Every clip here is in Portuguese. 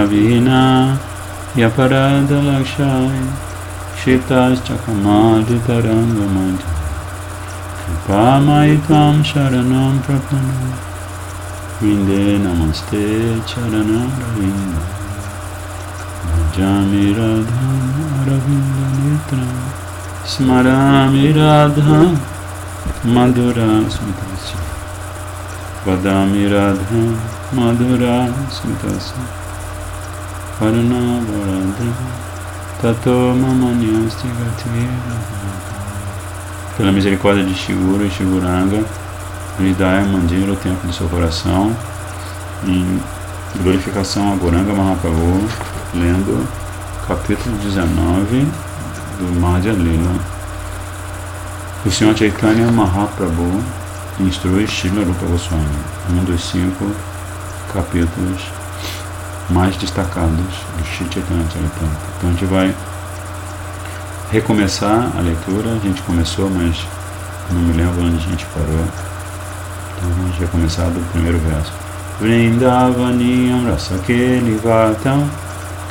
Vina Yaparada Lakshai Kshitas Chakamadi Tarangamadi Kripamai Tvam Sharanam Prapanam Vinde Namaste Charanam Ravinda Bhajami Radham Aravinda Nitram Smarami Radham Madhura Smitasya Vadami Radham Madhura Smitasya Varuna Varada Tato Mamanyasti Gatira. Pela misericórdia de Shiguro e Shiguranga, Hridaya Mandira, o templo do seu coração, em glorificação a Gauranga Mahaprabhu, lendo capítulo 19 do Madhya Lila. O Senhor Chaitanya Mahaprabhu instrui Srila Rupa Goswami, um dos 5 capítulos mais destacados do Shri Chaitanya Charitamrita. Então a gente vai recomeçar a leitura. A gente começou, mas não me lembro onde a gente parou. Então vamos recomeçar do primeiro verso. Vrindavaniyam rasakeli vatam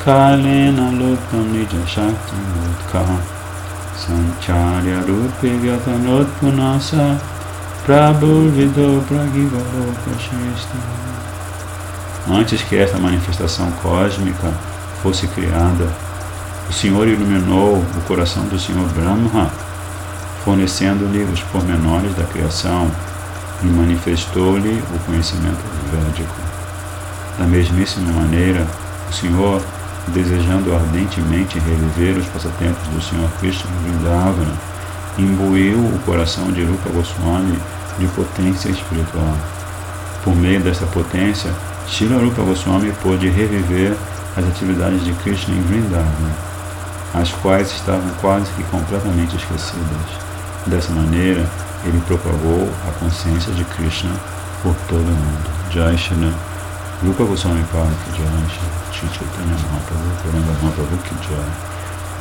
kalena luptam nija shakti utkaha sancharya rupe vyatam rotpunasa prabhuvido pragivaro prashista. Antes que esta manifestação cósmica fosse criada, o Senhor iluminou o coração do Senhor Brahma, fornecendo-lhe os pormenores da criação e manifestou-lhe o conhecimento védico. Da mesmíssima maneira, o Senhor, desejando ardentemente reviver os passatempos do Senhor Krishna em Vrindavana, imbuiu o coração de Rupa Goswami de potência espiritual. Por meio dessa potência, Srila Rupa Goswami pôde reviver as atividades de Krishna em Vrindavana, as quais estavam quase que completamente esquecidas. Dessa maneira, ele propagou a consciência de Krishna por todo o mundo. Jai Shri Rupa Goswami Pada Ki Jai, Shri Chaitanya Mahaprabhu, Gauranga Mahaprabhu Ki Jai.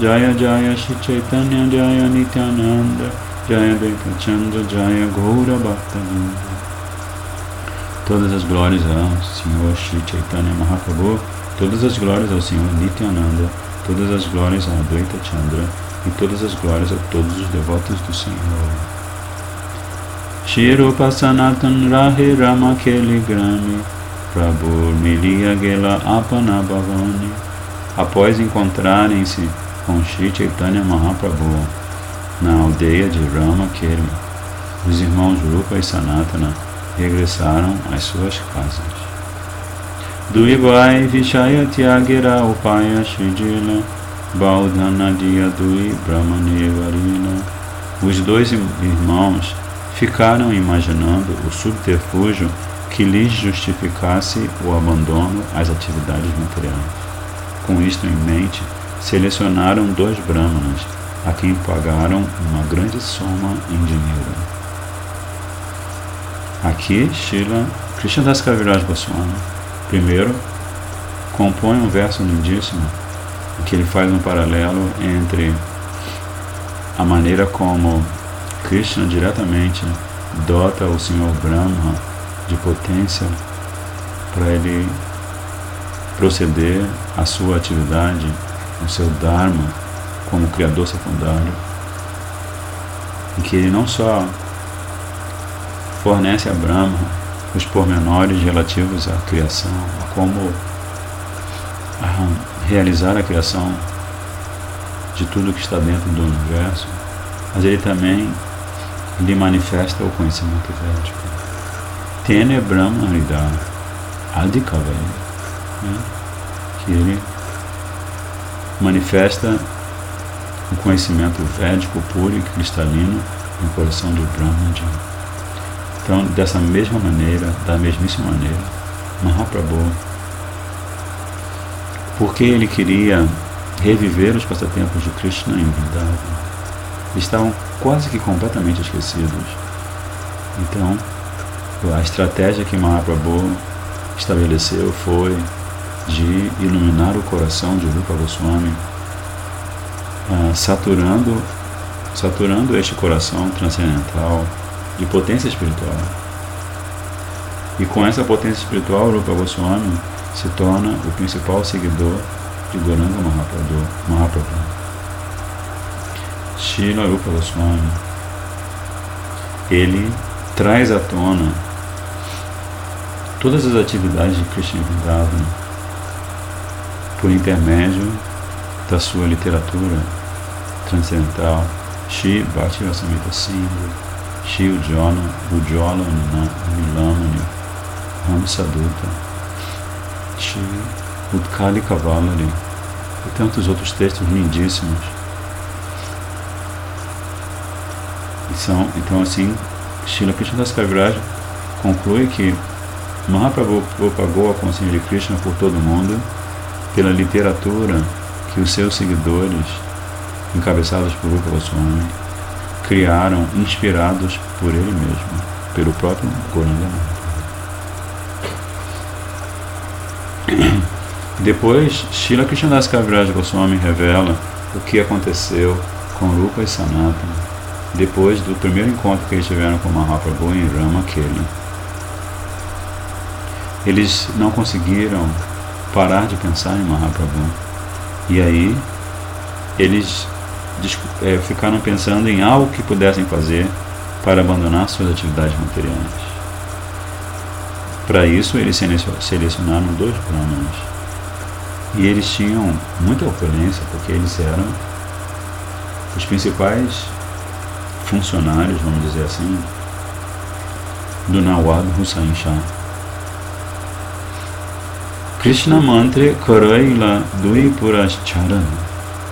Jaya Jaya Shri Chaitanya Jaya Nityananda Jaya Advaita Chandra Jaya Gaura Bhaktavinda. Todas as glórias ao Senhor Shri Chaitanya Mahaprabhu, todas as glórias ao Senhor Nityananda, todas as glórias a Advaita Chandra e todas as glórias a todos os devotos do Senhor. Shri Rupa Sanatan Rahe Rama Keli Grami Prabhu Miliya Gela Apana Bhavani. Após encontrarem-se com Shri Chaitanya Mahaprabhu na aldeia de Rama Keli, os irmãos Rupa e Sanatana regressaram às suas casas. Duivai Vishaya Tyagera Upaya Shrijila Baudhanadiya Dui Brahmane Varila. Os 2 irmãos ficaram imaginando o subterfúgio que lhes justificasse o abandono às atividades materiais. Com isto em mente, selecionaram 2 brahmanas, a quem pagaram uma grande soma em dinheiro. Aqui, Srila Krishnadas Kaviraj Goswami, primeiro, compõe um verso lindíssimo, em que ele faz um paralelo entre a maneira como Krishna diretamente dota o Senhor Brahma de potência para ele proceder à sua atividade, o seu Dharma, como criador secundário, em que ele não só fornece a Brahma os pormenores relativos à criação, a como realizar a criação de tudo que está dentro do universo, mas ele também lhe manifesta o conhecimento védico. Tene Brahma Hridaya Adhikavaya, que ele manifesta o conhecimento védico puro e cristalino no coração de Brahma. Então, dessa mesma maneira, da mesmíssima maneira, Mahaprabhu, porque ele queria reviver os passatempos de Krishna em Vrindavana, estavam quase que completamente esquecidos. Então, a estratégia que Mahaprabhu estabeleceu foi de iluminar o coração de Rupa Goswami, saturando este coração transcendental de potência espiritual. E com essa potência espiritual, Rupa Goswami se torna o principal seguidor de Gauranga Mahaprabhu. Srila Rupa Goswami, ele traz à tona todas as atividades de Krishna Vrindavana por intermédio da sua literatura transcendental, Shri Bhakti Rasamrita Sindhu, Shri Ujjvala Nilamani, Ramsaduta, Shri Utkali Kavalari e tantos outros textos lindíssimos. Então assim, Srila Krishnadas Kaviraj conclui que Mahaprabhu propagou a consciência de Krishna por todo o mundo pela literatura que os seus seguidores, encabeçados por Rupa Goswami, criaram, inspirados por ele mesmo, pelo próprio Gauranga Mahaprabhu. Depois, Srila Krishnadas Kaviraj Goswami revela o que aconteceu com Rupa e Sanatana depois do primeiro encontro que eles tiveram com Mahaprabhu em Ramakeli. Eles não conseguiram parar de pensar em Mahaprabhu. E aí, eles ficaram pensando em algo que pudessem fazer para abandonar suas atividades materiais. Para isso, eles selecionaram 2 brahmanas. E eles tinham muita opulência, porque eles eram os principais funcionários, vamos dizer assim, do Nawab Hussain Shah. Krishna Mantra Karaila Dui Purascharan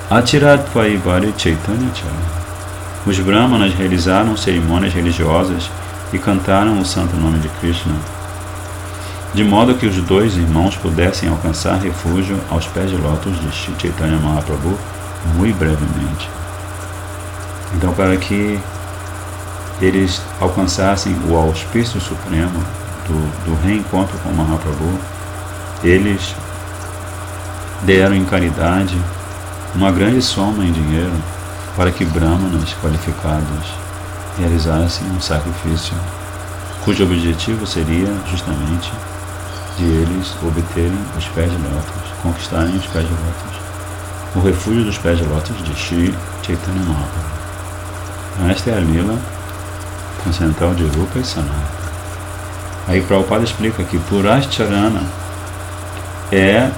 Achirat Paibari Chaitanya Charan. Os brahmanas realizaram cerimônias religiosas e cantaram o santo nome de Krishna, de modo que os 2 irmãos pudessem alcançar refúgio aos pés de lótus de Shri Chaitanya Mahaprabhu muito brevemente. Então, para que eles alcançassem o auspício supremo do reencontro com Mahaprabhu, eles deram em caridade uma grande soma em dinheiro para que brahmanas qualificados realizassem um sacrifício, cujo objetivo seria justamente de eles obterem os pés de lótus, conquistarem os pés de lótus, o refúgio dos pés de lótus de Shri Chaitanya Mahaprabhu. Esta é a lila transcendental de Rupa e Sanatana. Aí Prabhupada explica que Purascharana é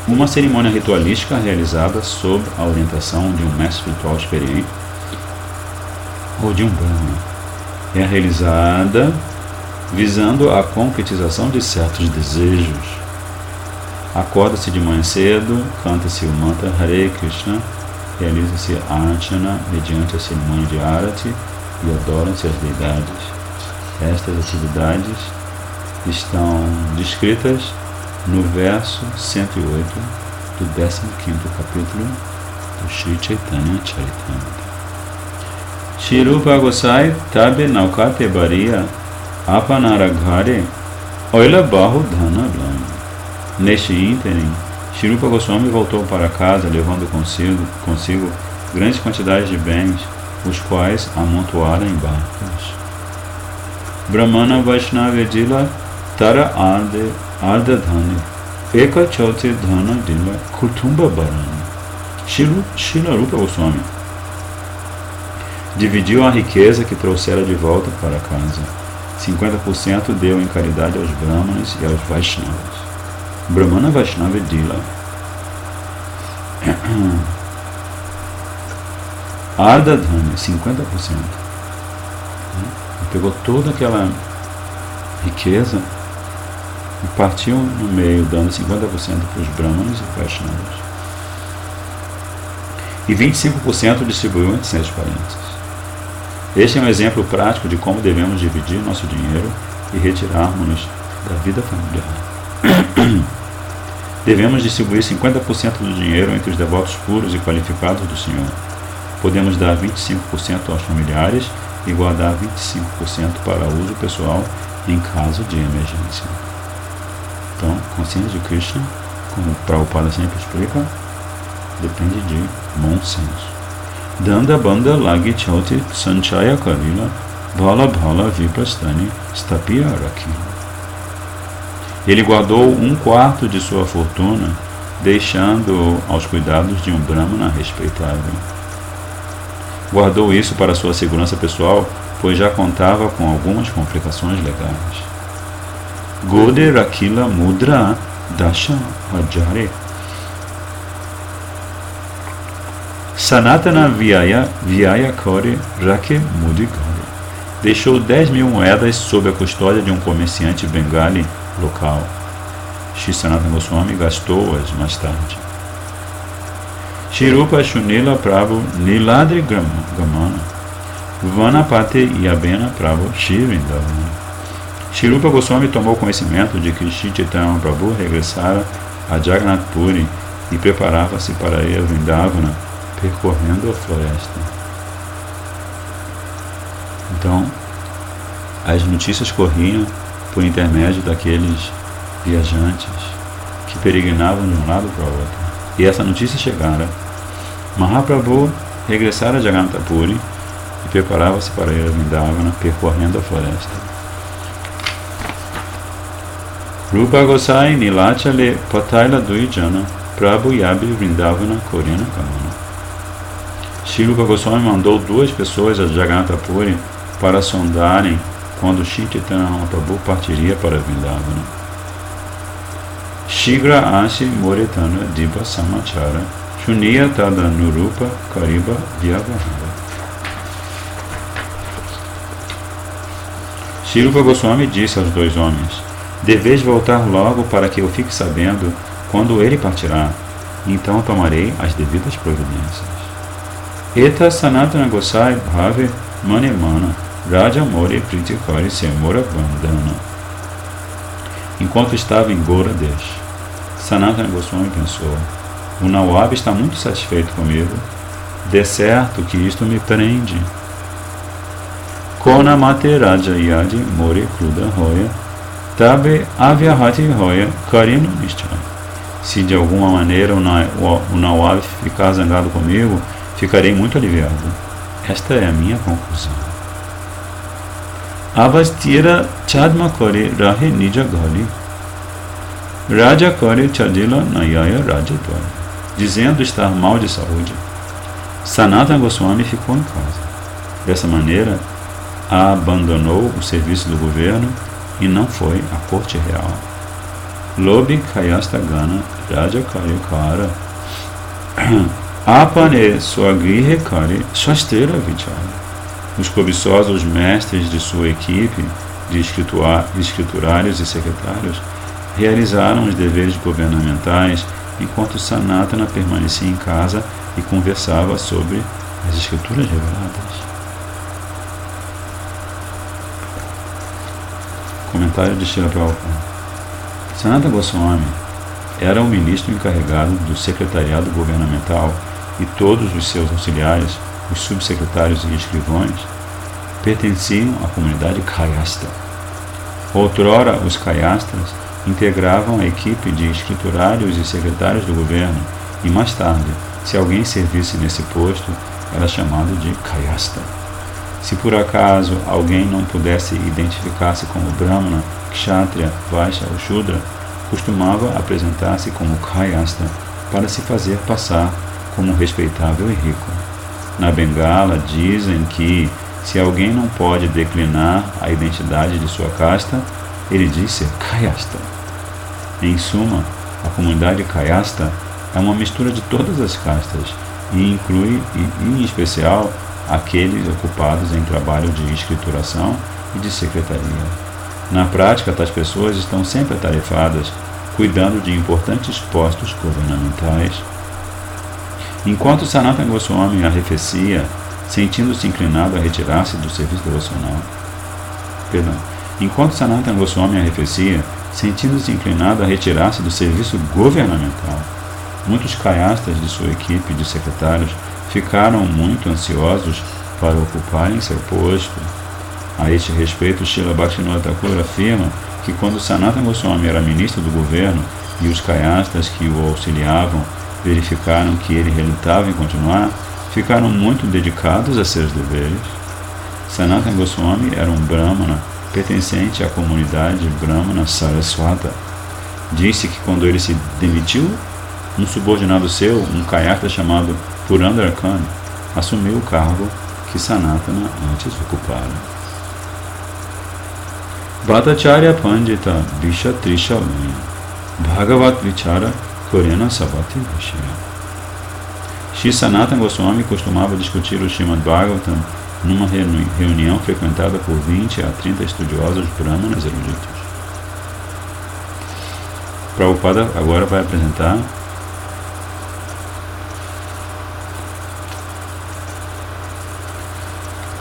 uma cerimônia ritualística realizada sob a orientação de um mestre espiritual experiente ou de um brahmana. É realizada visando a concretização de certos desejos. Acorda-se de manhã cedo, canta-se o mantra Hare Krishna, realiza-se a archana mediante a cerimônia de arati e adoram-se as deidades. Estas atividades estão descritas no verso 108 do 15º capítulo do Shri Chaitanya Charitamrita. Shri Rupa Gosai tabe naukate baria apanaraghare oila bahu dhana lama. Neste ínterim, Shri Rupa Goswami voltou para casa levando consigo grandes quantidades de bens, os quais amontoaram em barcos. Brahmana Vaishnava Dila Tara Arda Dhani Eka Chauti Dhana Dila Kutumba Barani. Srila Rupa Goswami dividiu a riqueza que trouxera de volta para casa. 50% deu em caridade aos brahmanas e aos Vaishnavas. Brahmana Vaishnava Dila Arda Dhani, 50%. Pegou toda aquela riqueza e partiu no meio, dando 50% para os brahmanas e Vaishnavas. E 25% distribuiu entre seus parentes. Este é um exemplo prático de como devemos dividir nosso dinheiro e retirarmos-nos da vida familiar. Devemos distribuir 50% do dinheiro entre os devotos puros e qualificados do Senhor. Podemos dar 25% aos familiares e guardar 25% para uso pessoal em caso de emergência. Então, consciência de Krishna, como Prabhupada sempre explica, depende de bom senso. Danda banda lagi chauti sanchaya kavila bhala bhala viprastani stapia rakila. Ele guardou 1/4 de sua fortuna, deixando-o aos cuidados de um brahmana respeitável. Guardou isso para sua segurança pessoal, pois já contava com algumas complicações legais. Gode Rakila Mudra Dasha Hajare Sanatana Vyaya Kore Rake Mudi Kore. Deixou 10.000 moedas sob a custódia de um comerciante bengali local. Shri Sanatana Goswami gastou-as mais tarde. Shirupa Shunila Prabhu Niladri Gamana Vanapate Yabena Prabhu Shirindavana. Shirupa Goswami tomou conhecimento de que Shri Chaitanya Prabhu regressara a Jagannath Puri e preparava-se para ir a Vrindavana, percorrendo a floresta. Então, as notícias corriam por intermédio daqueles viajantes que peregrinavam de um lado para o outro. E essa notícia chegara. Mahaprabhu regressara a Jagannath Puri e preparava-se para ir a Vrindavana, percorrendo a floresta. Rupa Gosai Nilachale Pataila Duijana Prabhu Yabi Vrindavana Korina Kamana. Shri Rupa Goswami mandou 2 pessoas a Jagannath Puri para sondarem quando Shri Chaitanya Mahaprabhu partiria para Vrindavana. Shigra Ashi Moretana Dipa Samachara Shuniya Tada Nurupa Kariba Vyavahara. Shri Rupa Goswami disse aos 2 homens: deveis voltar logo para que eu fique sabendo quando ele partirá, então tomarei as devidas providências. Eta Sanatana Gosai Bhave Manemana Raja More Pritikari Semora Bandana. Enquanto estava em Gauradesh, Sanatana Goswami pensou: o Nawab está muito satisfeito comigo, de certo que isto me prende. Kona Mate Raja Yadi More Kruda Hoya Tabe Avyahati Hoya Karino Nishchay. Se de alguma maneira o Nawab ficar zangado comigo, ficarei muito aliviado. Esta é a minha conclusão. Avastira Chadma Kore Rahe Nija Gali Raja Kore Chadila Nayaya Raja Dwara. Dizendo estar mal de saúde, Sanatana Goswami ficou em casa. Dessa maneira, abandonou o serviço do governo e não foi à corte real. Lobi Kayasta Gana Raja Kayakara Apane Swagrihe Kare Shastera Vichara. Os cobiçosos mestres de sua equipe de escriturários e secretários realizaram os deveres governamentais enquanto Sanatana permanecia em casa e conversava sobre as escrituras reveladas. Comentário de Srila Prabhupada. Sanatana Goswami era o ministro encarregado do secretariado governamental e todos os seus auxiliares, os subsecretários e escrivães, pertenciam à comunidade Kayasta. Outrora, os Kayastas integravam a equipe de escriturários e secretários do governo e, mais tarde, se alguém servisse nesse posto, era chamado de Kayasta. Se por acaso alguém não pudesse identificar-se como Brahmana, Kshatriya, Vaishya ou Shudra, costumava apresentar-se como Kayasta para se fazer passar como respeitável e rico. Na Bengala dizem que, se alguém não pode declinar a identidade de sua casta, ele diz ser Kayasta. Em suma, a comunidade Kayasta é uma mistura de todas as castas e inclui, em especial, aqueles ocupados em trabalho de escrituração e de secretaria. Na prática, tais pessoas estão sempre atarefadas, cuidando de importantes postos governamentais. Enquanto Sanatana Goswami arrefecia, sentindo-se inclinado a retirar-se do serviço devocional. Enquanto Sanatana Goswami arrefecia, sentindo-se inclinado a retirar-se do serviço governamental, muitos Kayastas de sua equipe de secretários ficaram muito ansiosos para ocuparem seu posto. A este respeito, Srila Bhaktivinoda Thakur afirma que quando Sanatana Goswami era ministro do governo e os Kayastas que o auxiliavam verificaram que ele relutava em continuar, ficaram muito dedicados a seus deveres. Sanatana Goswami era um Brahmana pertencente à comunidade Brahmana Saraswata Disse que quando ele se demitiu, um subordinado seu, um kayata chamado Purandarakani, assumiu o cargo que Sanatana antes ocupara. Bhattacharya Pandita Visha Trishalaya Bhagavat Vichara Korena Sabati Vashya. Shri Sanatana Goswami costumava discutir o Srimad Bhagavatam numa reunião frequentada por 20 a 30 estudiosos brahmanas eruditos. Prabhupada agora vai apresentar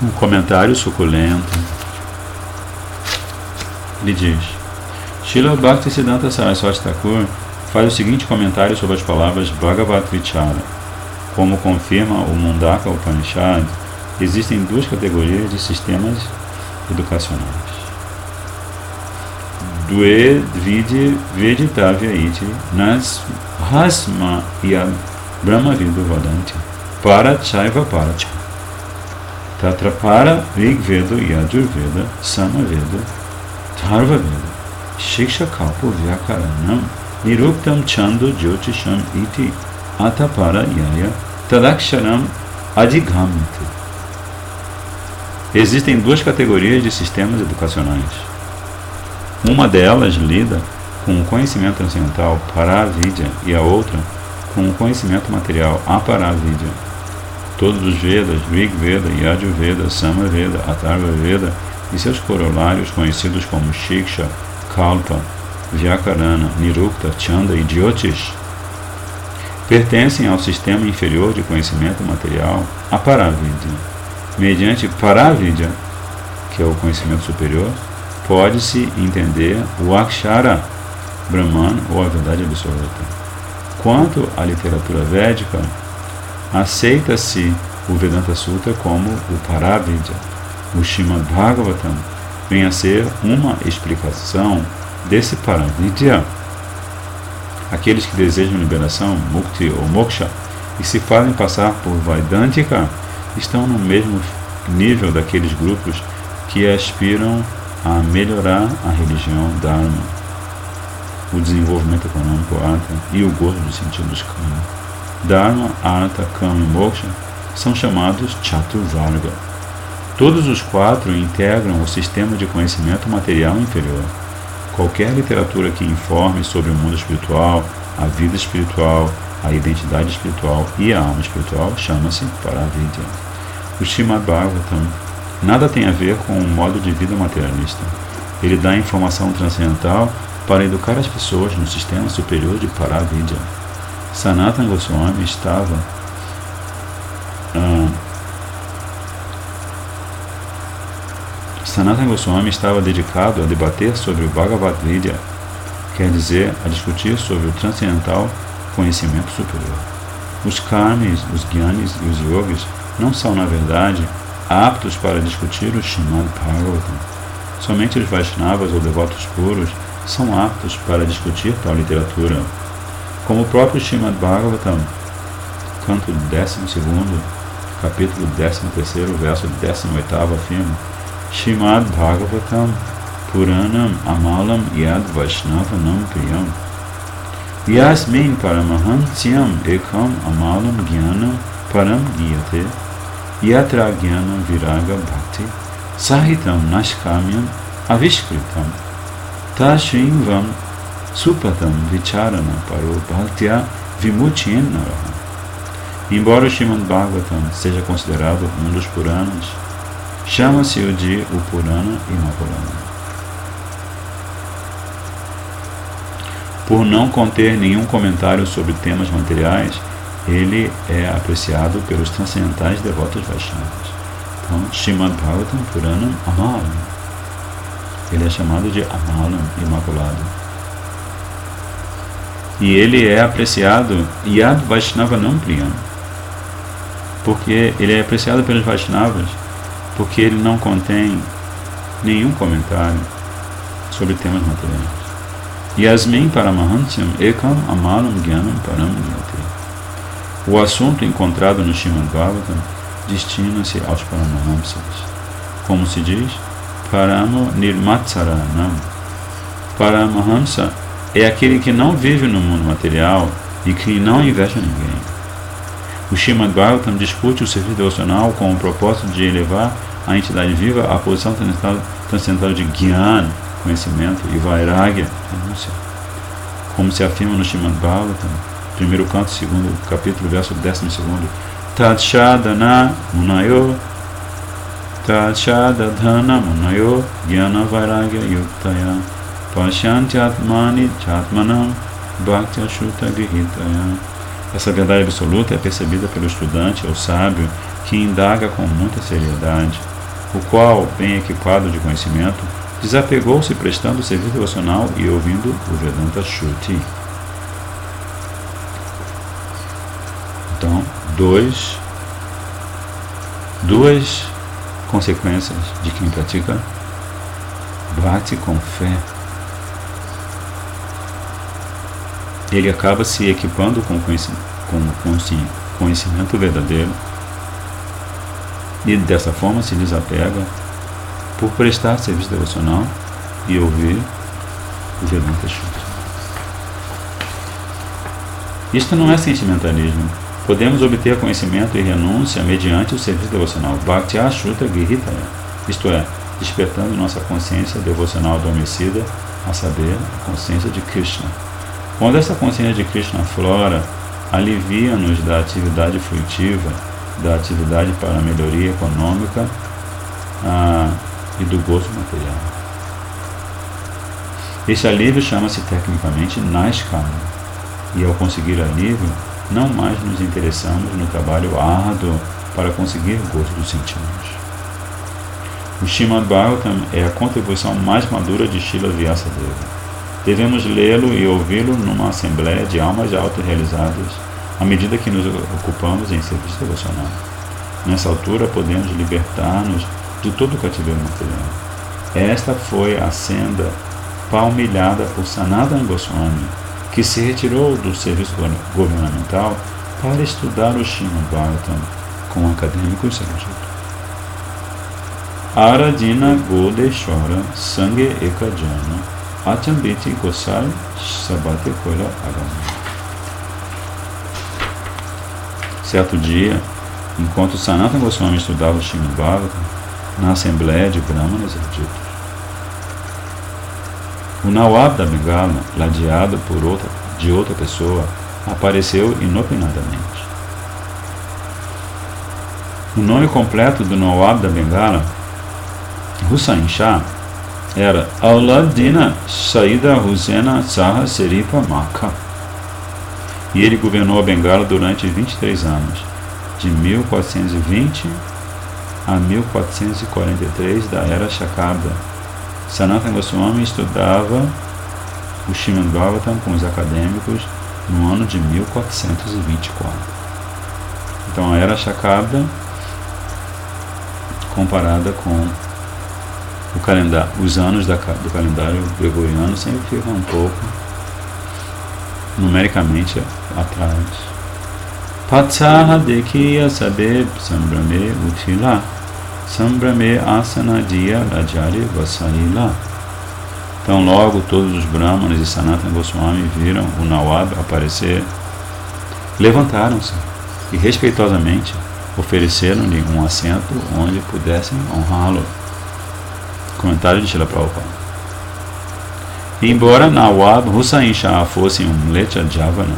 um comentário suculento. Ele diz: Srila Bhaktisiddhanta Saraswati Thakur faz o seguinte comentário sobre as palavras Bhagavat Vichara. Como confirma o Mundaka Upanishad, existem duas categorias de sistemas educacionais. Due vide veditavya iti nas hasma yad brahmavidu vadanti para chaiva para cha tatra para rigvedo yajurveda samaveda dharvaveda shiksha kalpo vyakaranam niruktam chando jyotisham iti atapara yaya tadaksharam adhigamyate. Existem duas categorias de sistemas educacionais. Uma delas lida com o conhecimento transcendental Paravidya e a outra com o conhecimento material Aparavidya. Todos os Vedas, Rig Veda, Yajurveda, Samaveda, Atharva Veda e seus corolários conhecidos como Shiksha, Kalpa, Vyakarana, Nirukta, Chanda e Jyotish pertencem ao sistema inferior de conhecimento material Aparavidya. Mediante Paravidya, que é o conhecimento superior, pode-se entender o Akshara, Brahman ou a verdade absoluta. Quanto à literatura védica, aceita-se o Vedanta Sutra como o Paravidya. O Srimad Bhagavatam vem a ser uma explicação desse Paravidya. Aqueles que desejam liberação, Mukti ou Moksha, e se fazem passar por Vaidantika, estão no mesmo nível daqueles grupos que aspiram a melhorar a religião Dharma, o desenvolvimento econômico Artha e o gozo dos sentidos Kama. Dharma, Artha, Kama e Moksha são chamados Chaturvarga. Todos os quatro integram o sistema de conhecimento material inferior. Qualquer literatura que informe sobre o mundo espiritual, a vida espiritual, a identidade espiritual e a alma espiritual chama-se Paravidya. O Srimad Bhagavatam nada tem a ver com o modo de vida materialista. Ele dá informação transcendental para educar as pessoas no sistema superior de Paravidya. Sanatana Goswami estava dedicado a debater sobre o Bhagavad Vidya, quer dizer, a discutir sobre o transcendental conhecimento superior. Os karmis, os gyanis e os yogis não são, na verdade, aptos para discutir o Srimad Bhagavatam. Somente os Vaishnavas ou devotos puros são aptos para discutir tal literatura. Como o próprio Srimad Bhagavatam, canto 12º, capítulo 13º, verso 18º afirma: Srimad Bhagavatam Puranam Amalam Yad Vaishnavanam Priyam Yasmin Paramahansyam Ekam Amalam Gyanam Param Giyate Yatra Gyanam Viraga Bhakti Sahitam Nashkamyam Avishkritam Tashrimvam Supatam Vicharana Paro Bhaktya Vimuchyen Naraha. Embora o Srimad Bhagavatam seja considerado um dos Puranas, chama-se-o de o Purana Imaculado. Por não conter nenhum comentário sobre temas materiais, ele é apreciado pelos transcendentais devotos Vaishnavas. Então, Srimad Bhagavatam Puranam Amalam. Ele é chamado de Amalam, Imaculado. E ele é apreciado Yad Vaishnavanam Priyam, porque ele é apreciado pelos Vaishnavas, porque ele não contém nenhum comentário sobre temas materiais. Yasmin Paramahansyam Ekam Amalam Gyanam Param Giyate. O assunto encontrado no Srimad Bhagavatam destina-se aos Paramahamsas. Como se diz, Paramo Nirmatsaranam. Paramahamsa é aquele que não vive no mundo material e que não inveja ninguém. O Srimad Bhagavatam discute o serviço devocional com o propósito de elevar a entidade viva à posição transcendental de Gyan, conhecimento, e Vairagya, renúncia. Como se afirma no Srimad Bhagavatam, primeiro canto, segundo capítulo, verso 12. Tatshadana munayo, Tatshadadhana munayo, Gyana Vairagya yuktaya, Pashyantyatmani chatmanam, Bhaktya Shuta Grihitaya. Essa verdade absoluta é percebida pelo estudante ou sábio que indaga com muita seriedade, o qual, bem equipado de conhecimento, desapegou-se prestando o serviço devocional e ouvindo o Vedanta Shruti. Então, duas consequências de quem pratica Bhakti com fé. Ele acaba se equipando com conhecimento verdadeiro e dessa forma se desapega por prestar serviço devocional e ouvir o Vedanta Shruti. Isto não é sentimentalismo. Podemos obter conhecimento e renúncia mediante o serviço devocional Bhaktya Shuta Grihitaya, isto é, despertando nossa consciência devocional adormecida, a saber, a consciência de Krishna. Quando essa consciência de Krishna aflora, alivia-nos da atividade fruitiva, da atividade para a melhoria econômica e do gozo material. Esse alívio chama-se tecnicamente Naiskara, e ao conseguir alívio, não mais nos interessamos no trabalho árduo para conseguir gozo dos sentidos. O Srimad Bhagavatam é a contribuição mais madura de Srila Vyasadeva. Devemos lê-lo e ouvi-lo numa assembleia de almas autorrealizadas, à medida que nos ocupamos em serviço devocional. Nessa altura, podemos libertar-nos de todo o cativeiro material. Esta foi a senda palmilhada por Sanatana Goswami, que se retirou do serviço governamental para estudar o Srimad Bhagavatam com acadêmicos eruditos. Aradina Godeshwara Sange Ekajana Achambiti Gosai Sabate Kola Agama. Certo dia, enquanto Sanatana Goswami estudava o Srimad Bhagavatam na assembleia de Brahmanas eruditos, o Nawab da Bengala, ladeado de outra pessoa, apareceu inopinadamente. O nome completo do Nawab da Bengala, Hussain Shah, era Auladina Saida Husena Saha Seripa Makha. E ele governou a Bengala durante 23 anos, de 1420 a 1443 da era Shakabda. Sanatana Goswami estudava o Srimad Bhagavatam com os acadêmicos no ano de 1424. Então a era Shakabda, comparada com o calendário, os anos do calendário gregoriano sempre ficam um pouco numericamente atrás. Patsaha Dekhiya Sabeb Sambrame Utila Sambrame Asana Diya Rajari Vasaila. Então logo todos os Brahmanas e Sanatana Goswami viram o Nawab aparecer, levantaram-se e respeitosamente ofereceram-lhe um assento onde pudessem honrá-lo. Comentário de Srila Prabhupada. Embora Nawab Hussain Shah fosse um Mlecha Javana,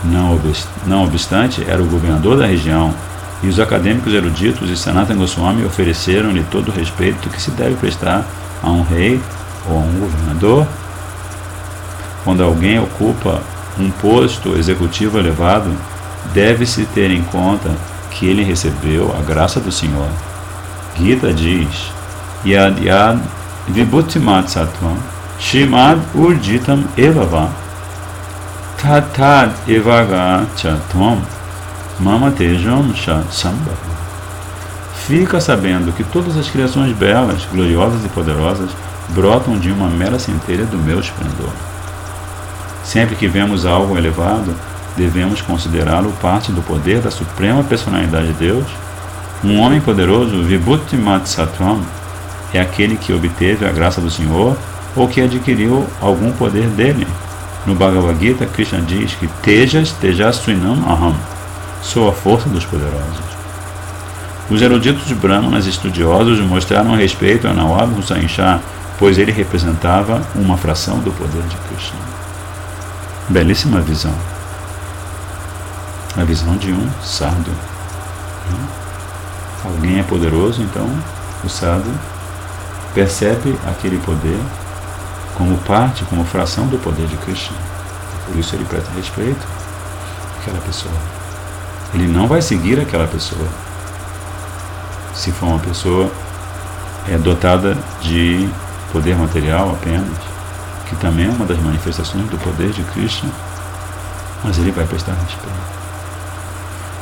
não obstante, era o governador da região, e os acadêmicos eruditos e Sanatana Goswami ofereceram-lhe todo o respeito que se deve prestar a um rei ou a um governador. Quando alguém ocupa um posto executivo elevado, deve-se ter em conta que ele recebeu a graça do Senhor. Gita diz: Yad Yad Vibhutimat Sattvam Shrimad Urjitam Evava Tad Tad Evaga Chatvam Mama Tejam Sambhava. Fica sabendo que todas as criações belas, gloriosas e poderosas brotam de uma mera centelha do meu esplendor. Sempre que vemos algo elevado, devemos considerá-lo parte do poder da suprema personalidade de Deus. Um homem poderoso, Vibhutimat Sattvam, é aquele que obteve a graça do Senhor ou que adquiriu algum poder dele. No Bhagavad Gita, Krishna diz que Tejasvinam Aham, sou a força dos poderosos. Os eruditos brahmanas estudiosos mostraram respeito a Nawab Hussain Shah, pois ele representava uma fração do poder de Krishna. Belíssima visão. A visão de um sadhu. Alguém é poderoso, então o sadhu percebe aquele poder como parte, como fração do poder de Krishna. Por isso ele presta respeito àquela pessoa. Ele não vai seguir aquela pessoa. Se for uma pessoa dotada de poder material apenas, que também é uma das manifestações do poder de Krishna, mas ele vai prestar respeito.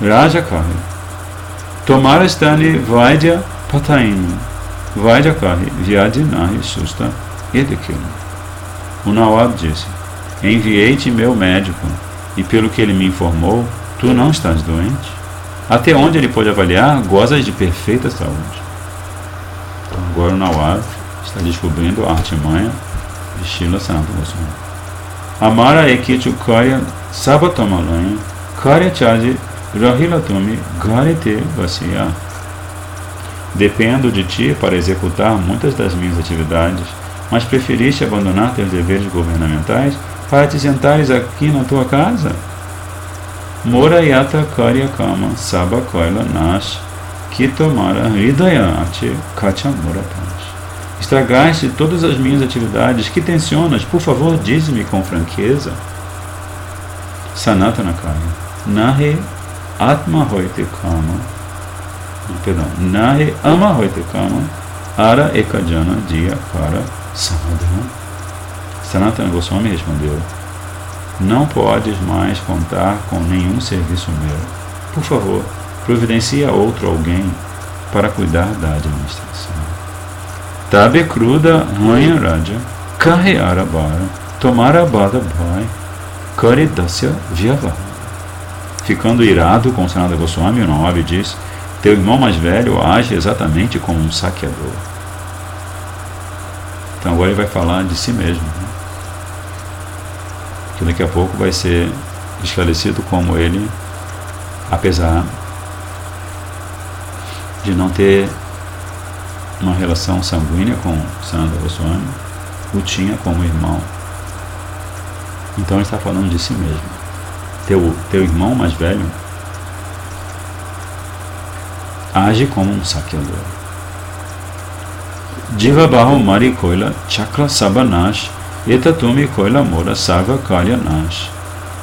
Rajakari Tomarastani Vaidya Patainu Vaidakari Vyadinahi Susta Edekil. O Nawab disse: enviei-te meu médico, e pelo que ele me informou, tu não estás doente. Até onde ele pode avaliar, gozas de perfeita saúde. Então, agora o Nawab está descobrindo a artimanha de Srila Sanatana Goswami. Amara Ekichu Karya Sabatomalanha Karya Chaji Rahilatumi Garite Vasya. Dependo de ti para executar muitas das minhas atividades, mas preferiste abandonar teus deveres governamentais para te sentares aqui na tua casa? Morayata Karya Kama Saba Kaila Nash Kitomara Hridaya Ache Kachamurapash. Estragaste todas as minhas atividades. Que tensionas? Por favor, dize-me com franqueza. Sanatana Karya Nahe Atma Hoite Kama. Perdão. Nahe Ama Hoite Kama Ara Ekajana Dia Kara Samadhana. Sanatana Goswami respondeu: não podes mais contar com nenhum serviço meu. Por favor, providencia outro alguém para cuidar da administração. Tabe cruda ranha raja, kahe arabara, tomara bada bhai, kare dasya vyavara. Ficando irado com Sanatana Goswami, o Nawab diz: teu irmão mais velho age exatamente como um saqueador. Então agora ele vai falar de si mesmo, que daqui a pouco vai ser esclarecido como ele, apesar de não ter uma relação sanguínea com Sanatana Goswami, o tinha como irmão. Então ele está falando de si mesmo. Teu irmão mais velho age como um saqueador. Jiva Bahu Mari Koila Chakra Sabanash Etatumi Koila Mora Sarva Kalya Nash.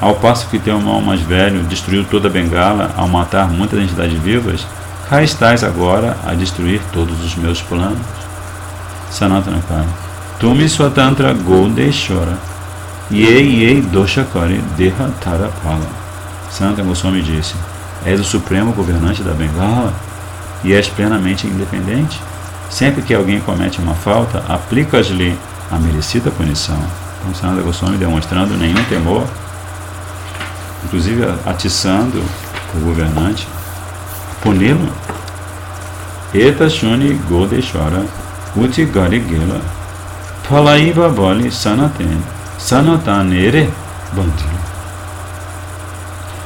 Ao passo que teu irmão mais velho destruiu toda a Bengala ao matar muitas entidades vivas, cá estás agora a destruir todos os meus planos. Sanatana Karya Tumi Swatantra Godeshwara Ye Doshakari Deha Tarapala. Sanatana Goswami disse: és o supremo governante da Bengala e és plenamente independente. Sempre que alguém comete uma falta, aplicas-lhe a merecida punição. Então, Sanatana Goswami demonstrando nenhum temor, inclusive atiçando o governante, puni-lo. Eta Shuni Godeshwara Uti Garigela Palaiva Bali Sanaten Sanatanere Bandila.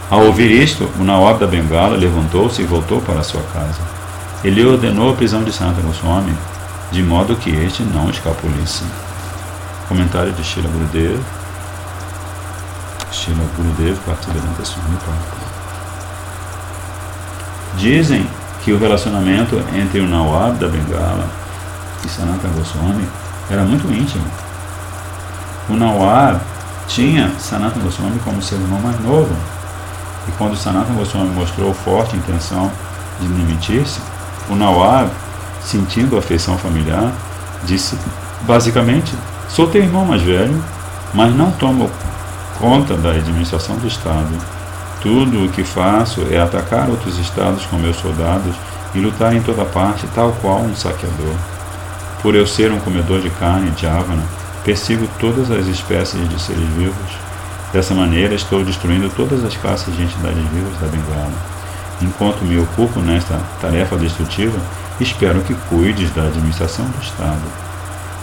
Ao ouvir isto, o Nawab da Bengala levantou-se e voltou para sua casa. Ele ordenou a prisão de Sanatana Goswami, de modo que este não escapulisse. Comentário de Srila Gurudev, Bhaktivedanta Swami Prabhupada. Dizem que o relacionamento entre o Nawab da Bengala e Sanatana Goswami era muito íntimo. O Nawab tinha Sanatana Goswami como seu irmão mais novo, e quando Sanatana Goswami mostrou forte intenção de demitir-se, o Nawab, sentindo a afeição familiar, disse basicamente: sou teu irmão mais velho, mas não tomo conta da administração do Estado. Tudo o que faço é atacar outros estados com meus soldados e lutar em toda parte, tal qual um saqueador. Por eu ser um comedor de carne javana, persigo todas as espécies de seres vivos. Dessa maneira, estou destruindo todas as classes de entidades vivas da Bengala. Enquanto me ocupo nesta tarefa destrutiva, espero que cuides da administração do Estado.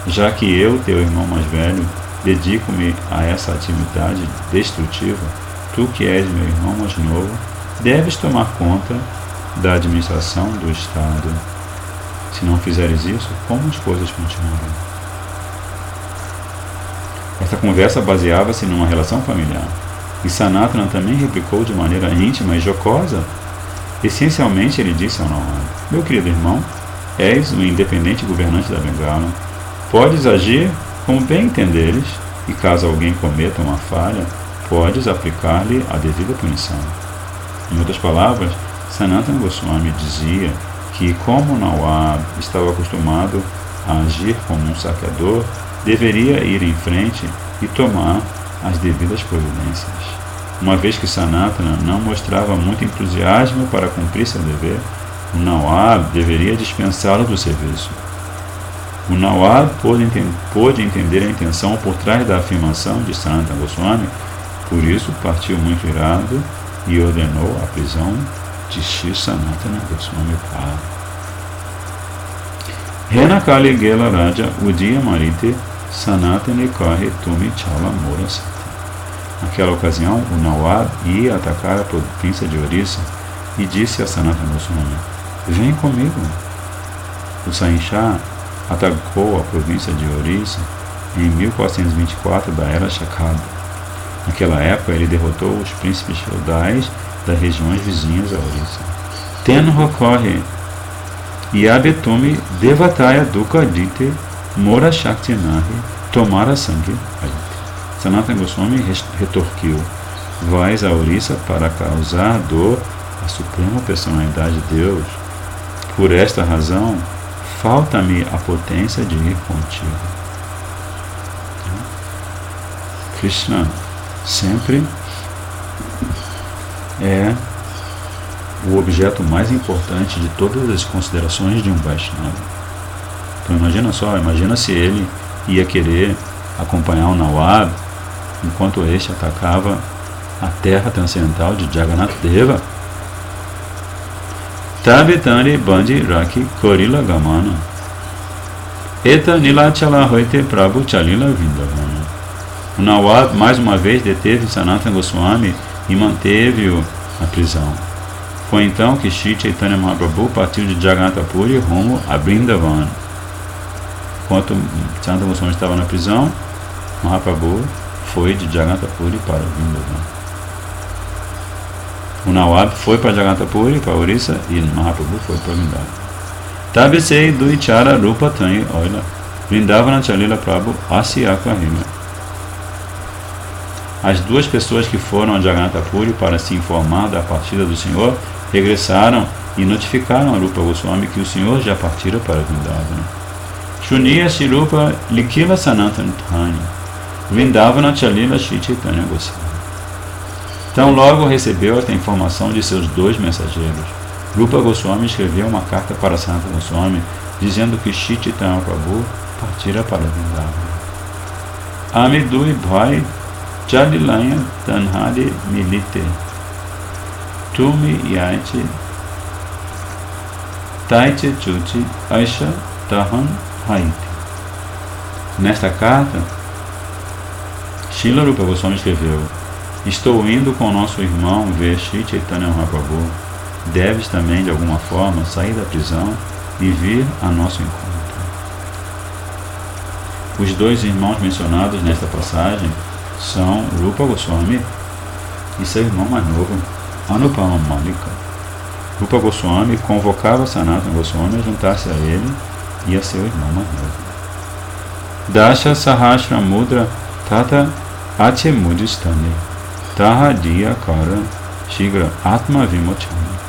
Já que eu, teu irmão mais velho, dedico-me a essa atividade destrutiva, tu que és meu irmão mais novo, deves tomar conta da administração do Estado. Se não fizeres isso, como as coisas continuarão? Esta conversa baseava-se numa relação familiar, e Sanatana também replicou de maneira íntima e jocosa. Essencialmente, ele disse ao Nawab: meu querido irmão, és o independente governante da Bengala. Podes agir como bem entenderes, e caso alguém cometa uma falha, podes aplicar-lhe a devida punição. Em outras palavras, Sanatana Goswami dizia que, como Nawab estava acostumado a agir como um saqueador, deveria ir em frente e tomar as devidas providências. Uma vez que Sanatana não mostrava muito entusiasmo para cumprir seu dever, o Nawab deveria dispensá-lo do serviço. O Nawab pôde entender a intenção por trás da afirmação de Sanatana Goswami, por isso partiu muito irado e ordenou a prisão de Shri Sanatana Goswami Pad. Rena Kali Gela Raja Udiya Marite Sanatana Kahe Tumi Chala Mora Sati. Naquela ocasião, o Nawab ia atacar a província de Orissa e disse a Sanatana Goswami: vem comigo. O Sahinshah atacou a província de Orissa em 1424 da era Shakada. Naquela época, ele derrotou os príncipes feudais das regiões vizinhas a Orissa. Tenho corre Yabetumi Devataya Dukkha Dite Mora Shakti Nahi Tomara Sangue. Sanatana Goswami retorquiu: vais a Orissa para causar dor à suprema personalidade de Deus. Por esta razão, falta-me a potência de ir contigo. Krishna sempre é o objeto mais importante de todas as considerações de um Vaishnava. Então imagina se ele ia querer acompanhar o Nawab enquanto este atacava a terra transcendental de Jagannath Deva. Tabitani Bandi Raki Korila Gamana Eta Nilachala Hoite Prabhu Chalila Vindavana. O Nawab mais uma vez deteve Sanatana Goswami e manteve-o na prisão. Foi então que Shri Chaitanya Mahaprabhu partiu de Jagannath Puri rumo a Vrindavan. Enquanto Sanatana Goswami estava na prisão, Mahaprabhu foi de Jagannath Puri para Vrindavan. O Nawab foi para Jagannath Puri, para Orissa, e Mahaprabhu foi para Vrindavan. Tabisei Duichara Rupa Tanyi Oila Vrindavana Chalila Prabhu Asyakarima. As duas pessoas que foram a Jagannath Puri para se informar da partida do Senhor regressaram e notificaram a Rupa Goswami que o Senhor já partira para Vrindavana. Shuniya Shirupa Likila Sanatana Dhani Vrindavana Chalila Shri Chaitanya Goswami. Então logo recebeu esta informação de seus dois mensageiros. Rupa Goswami escreveu uma carta para Sanatana Goswami dizendo que Shri Chaitanya Prabhu partira para Vrindavana. Amidui Bhai Chadilaya Tanhade Milite Tumi Yaite Taite Chuti Aisha Tahan Haite. Nesta carta, Srila Rupa Goswami escreveu: estou indo com nosso irmão ver Shri Chaitanya Mahaprabhu. Deves também, de alguma forma, sair da prisão e vir a nosso encontro. Os dois irmãos mencionados nesta passagem são Rupa Goswami e seu irmão mais novo, Anupama Malika. Rupa Goswami convocava Sanatana Goswami a juntar-se a ele e a seu irmão mais novo. Dasha Sahasra Mudra Tata Ache Mudistani Taha Diya Kara Shigra Atma Vimochani.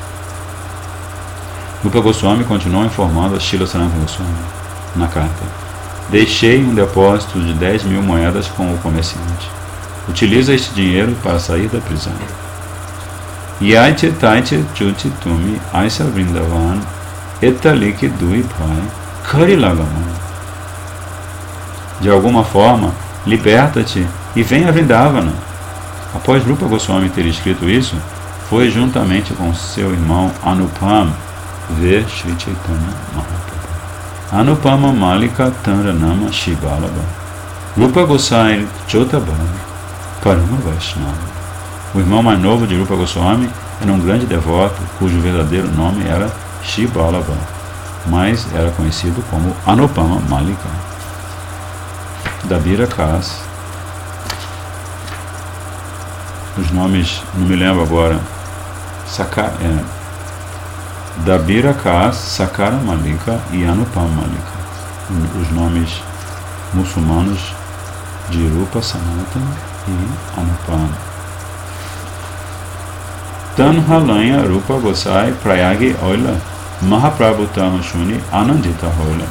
Rupa Goswami continuou informando a Srila Sanatana Goswami na carta: deixei um depósito de 10.000 moedas com o comerciante. Utiliza este dinheiro para sair da prisão. Yaite Taite Chuti Tumi Aisa Vrindavan Etalike Dui Bhai Karilagaman. De alguma forma, liberta-te e vem a Vrindavana. Após Rupa Goswami ter escrito isso, foi juntamente com seu irmão Anupam ver Shri Chaitanya Mahaprabhu. Anupama Malika Tanranama Shivalabha. Rupa Goswami Chotabhami Parama Vaishnava. O irmão mais novo de Rupa Goswami era um grande devoto cujo verdadeiro nome era Shibalabha, mas era conhecido como Anupama Malika. Dabira Kas, os nomes não me lembro agora, Dabira Kas, Sakara Malika e Anupama Malika, os nomes muçulmanos de Rupa Sanatana e Anupama. Tanhalanya Rupa Gosai Prayagi Oila Mahaprabhu Tamashuni Anandita Hoila.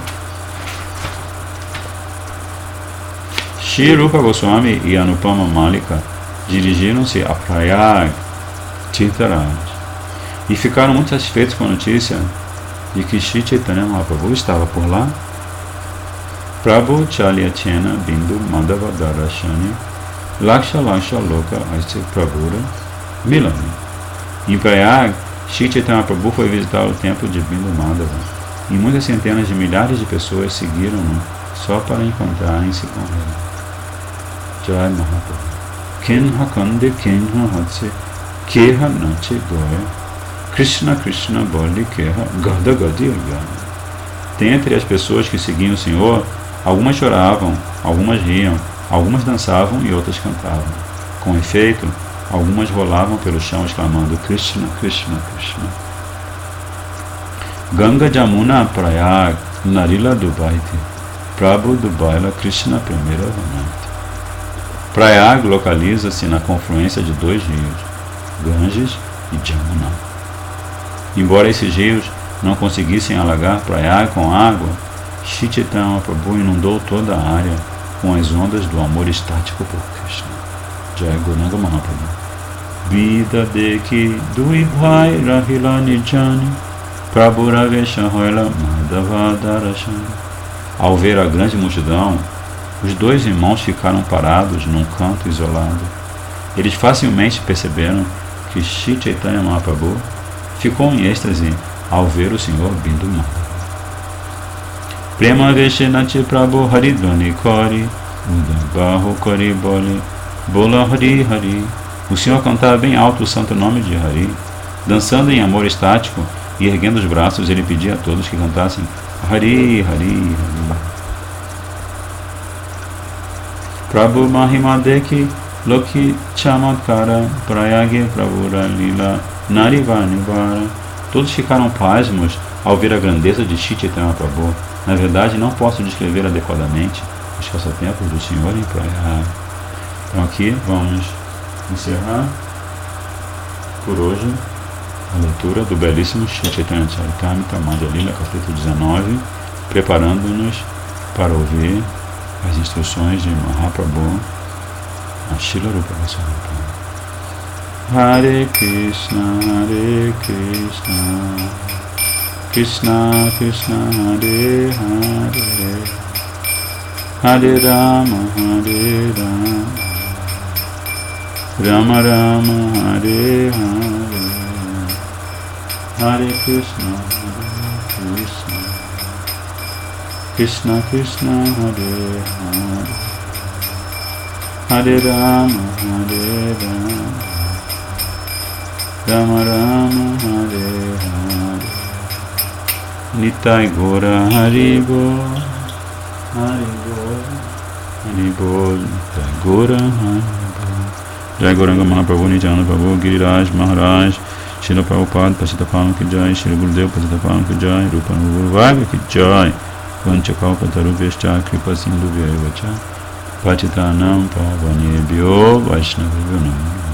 Shri Rupa Goswami e Anupama Malika dirigiram-se a Prayag Tirtharaj e ficaram muito satisfeitos com a notícia de que Shri Chaitanya Mahaprabhu estava por lá. Prabhu Chalyachena Bindu Madhava Darashani Laksha Laksha Loka Asti Prabhura Milani. Em Prayag, Shri Chaitanya Mahaprabhu foi visitar o templo de Bindu Madhava e muitas centenas de milhares de pessoas seguiram-no só para encontrarem-se com ele. Jai Mahaprabhu. Kinha Kande Kinha Hatse Keha Nache Goya Krishna Krishna Boli Keha Gada Gadi Gada. Dentre as pessoas que seguiam o Senhor, algumas choravam, algumas riam, algumas dançavam e outras cantavam. Com efeito, algumas rolavam pelo chão exclamando Krishna, Krishna, Krishna. Ganga Jamuna Prayag Narila Dubaiti Prabhu Dubaila Krishna Primeira Vanante. Prayag localiza-se na confluência de dois rios, Ganges e Jamuna. Embora esses rios não conseguissem alagar Prayag com água, Shri Chaitanya Mahaprabhu inundou toda a área com as ondas do amor estático por Krishna. Jai Gauranga Mahaprabhu. Vida de que dui bhai rahila nijani Prabhu Ravesha Hoila Madhava Darashani. Ao ver a grande multidão, os dois irmãos ficaram parados num canto isolado. Eles facilmente perceberam que Shri Chaitanya Mahaprabhu ficou em êxtase ao ver o Senhor Bindu Madhava. Prema Veshenati Prabhu Haridvani Kori Udabahu Kori Boli Bola Hari Hari. O Senhor cantava bem alto o santo nome de Hari. Dançando em amor estático e erguendo os braços, ele pedia a todos que cantassem Hari Hari Hari. Prabhu Mahimadeki Loki Chamatkara Prayage Prabhu Lila Narivanivara. Todos ficaram pasmos ao ver a grandeza de Shri Chaitanya Mahaprabhu. Na verdade, não posso descrever adequadamente os passatempos do Senhor em Prayag. Então aqui vamos encerrar por hoje a leitura do belíssimo Shri Chaitanya Charitamrita Madhya Lila, capítulo 19, preparando-nos para ouvir as instruções de Mahaprabhu a Srila Rupa Goswami. Hare Krishna, Krishna Krishna, Hare Hare, Hare Rama, Rama Rama, Hare Hare, Hare Krishna, Krishna Krishna, Hare Hare, Hare Rama, Rama Rama, Hare Hare. Nitai Gora Haribo, Haribo, Haribo, Nitai Gora Haribo. Jai Gauranga Mahaprabhu, Nityananda Prabhu, Giriraj Maharaj, Srila Prabhupada, Pasitapam Ki Jai, Srila Gurudev Pasitapam Ki Jai, Rupa Guru Ki Jai, Vanchakalpatarubhyascha Kripa Sindhu Vyaivacha, Patitanam Pavanebhyo Vaishnavibhyo Namo.